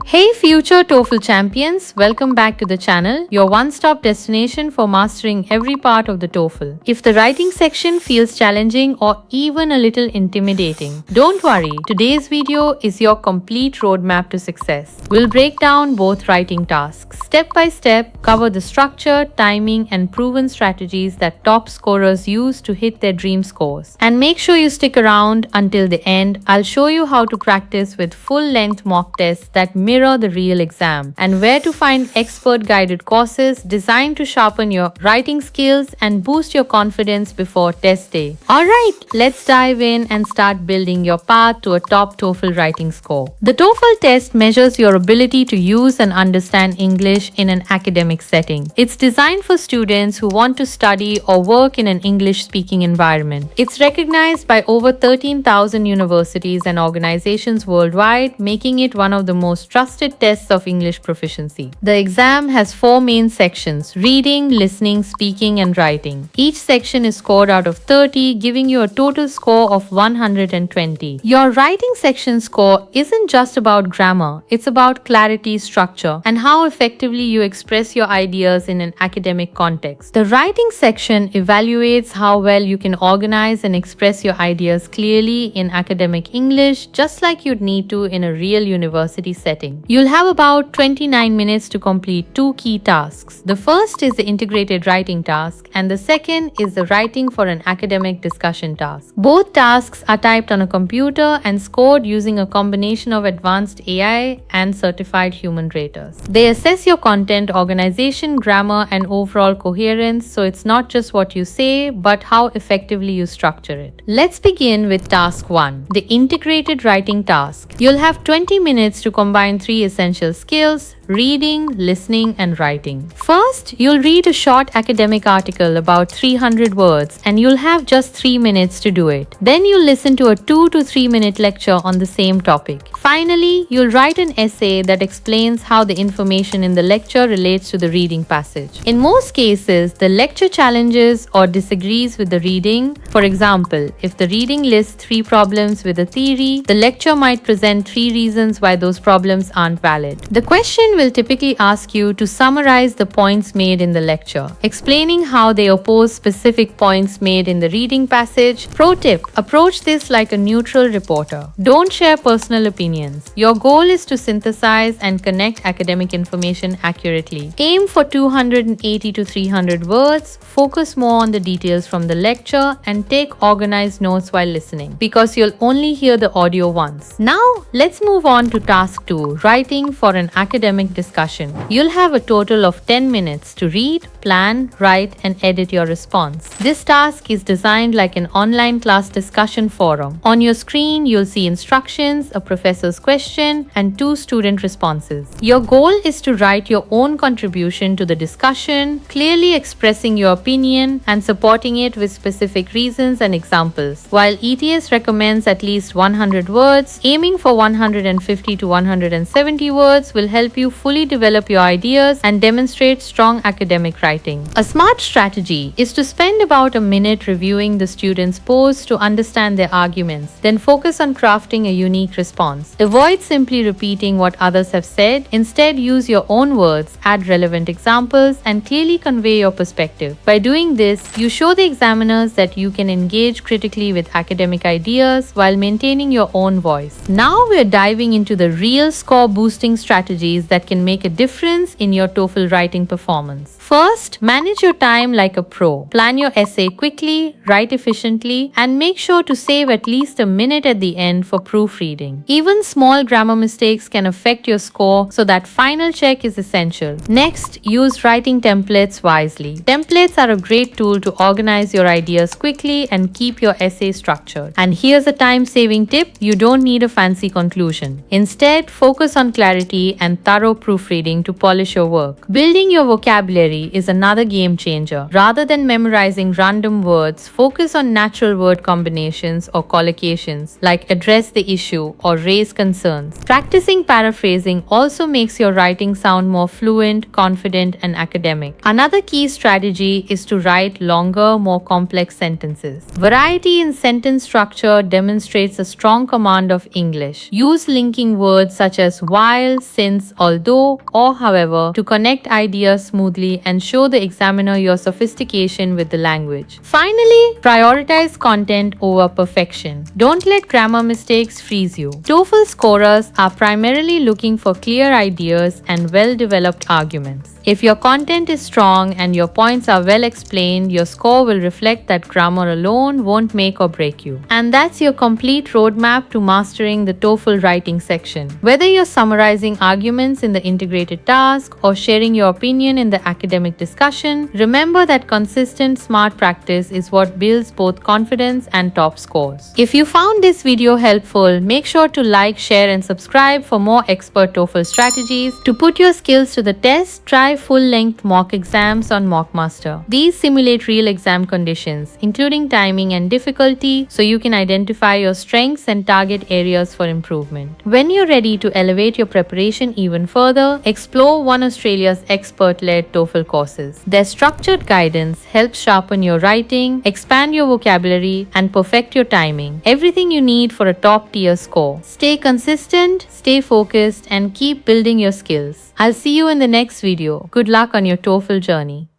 Hey future TOEFL champions, welcome back to the channel, your one-stop destination for mastering every part of the TOEFL. If the writing section feels challenging or even a little intimidating, don't worry, today's video is your complete roadmap to success. We'll break down both writing tasks, step by step, cover the structure, timing and proven strategies that top scorers use to hit their dream scores. And make sure you stick around until the end. I'll show you how to practice with full-length mock tests that mirror the real exam, and where to find expert guided courses designed to sharpen your writing skills and boost your confidence before test day. Alright, let's dive in and start building your path to a top TOEFL writing score. The TOEFL test measures your ability to use and understand English in an academic setting. It's designed for students who want to study or work in an English speaking environment. It's recognized by over 13,000 universities and organizations worldwide, making it one of the most trusted tests of English proficiency. The exam has 4 main sections: reading, listening, speaking, and writing. Each section is scored out of 30, giving you a total score of 120. Your writing section score isn't just about grammar, it's about clarity, structure, and how effectively you express your ideas in an academic context. The writing section evaluates how well you can organize and express your ideas clearly in academic English, just like you'd need to in a real university setting. You'll have about 29 minutes to complete 2 key tasks. The first is the integrated writing task, and the second is the writing for an academic discussion task. Both tasks are typed on a computer and scored using a combination of advanced AI and certified human raters. They assess your content, organization, grammar, and overall coherence, so it's not just what you say, but how effectively you structure it. Let's begin with task 1, the integrated writing task. You'll have 20 minutes to combine 3 essential skills: reading, listening, and writing. First, you'll read a short academic article about 300 words, and you'll have just 3 minutes to do it. Then you'll listen to a 2 to 3 minute lecture on the same topic. Finally, you'll write an essay that explains how the information in the lecture relates to the reading passage. In most cases, the lecture challenges or disagrees with the reading. For example, if the reading lists 3 problems with a theory, the lecture might present 3 reasons why those problems aren't valid. The question will typically ask you to summarize the points made in the lecture, explaining how they oppose specific points made in the reading passage. Pro tip: approach this like a neutral reporter. Don't share personal opinions. Your goal is to synthesize and connect academic information accurately. Aim for 280 to 300 words, focus more on the details from the lecture, and take organized notes while listening, because you'll only hear the audio once. Now, let's move on to task 2, writing for an academic discussion. You'll have a total of 10 minutes to read, plan, write, and edit your response. This task is designed like an online class discussion forum. On your screen, you'll see instructions, a professor's question, and 2 student responses. Your goal is to write your own contribution to the discussion, clearly expressing your opinion and supporting it with specific reasons and examples. While ETS recommends at least 100 words, aiming for 150 to 170 words will help you fully develop your ideas and demonstrate strong academic writing. A smart strategy is to spend about a minute reviewing the student's pose to understand their arguments, then focus on crafting a unique response. Avoid simply repeating what others have said. Instead, use your own words, add relevant examples, and clearly convey your perspective. By doing this, you show the examiners that you can engage critically with academic ideas while maintaining your own voice. Now we're diving into the real score boosting strategies that can make a difference in your TOEFL writing performance. First, manage your time like a pro. Plan your essay quickly, write efficiently, and make sure to save at least a minute at the end for proofreading. Even small grammar mistakes can affect your score, so that final check is essential. Next, use writing templates wisely. Templates are a great tool to organize your ideas quickly and keep your essay structured. And here's a time-saving tip: you don't need a fancy conclusion. Instead, focus on clarity and thorough proofreading to polish your work. Building your vocabulary is another game changer. Rather than memorizing random words, focus on natural word combinations or collocations like address the issue or raise concerns. Practicing paraphrasing also makes your writing sound more fluent, confident, and academic. Another key strategy is to write longer, more complex sentences. Variety in sentence structure demonstrates a strong command of English. Use linking words such as while, since, although, or however to connect ideas smoothly and show the examiner your sophistication with the language. Finally, prioritize content over perfection. Don't let grammar mistakes freeze you. TOEFL scorers are primarily looking for clear ideas and well-developed arguments. If your content is strong and your points are well explained, your score will reflect that grammar alone won't make or break you. And that's your complete roadmap to mastering the TOEFL writing section. Whether you're summarizing arguments in the integrated task or sharing your opinion in the academic discussion, remember that consistent, smart practice is what builds both confidence and top scores. If you found this video helpful, make sure to like, share, and subscribe for more expert TOEFL strategies. To put your skills to the test, try full-length mock exams on Mockmaster. These simulate real exam conditions, including timing and difficulty, so you can identify your strengths and target areas for improvement. When you're ready to elevate your preparation even further, explore One Australia's expert-led TOEFL courses. Their structured guidance helps sharpen your writing, expand your vocabulary, and perfect your timing. Everything you need for a top-tier score. Stay consistent, stay focused, and keep building your skills. I'll see you in the next video. Good luck on your TOEFL journey.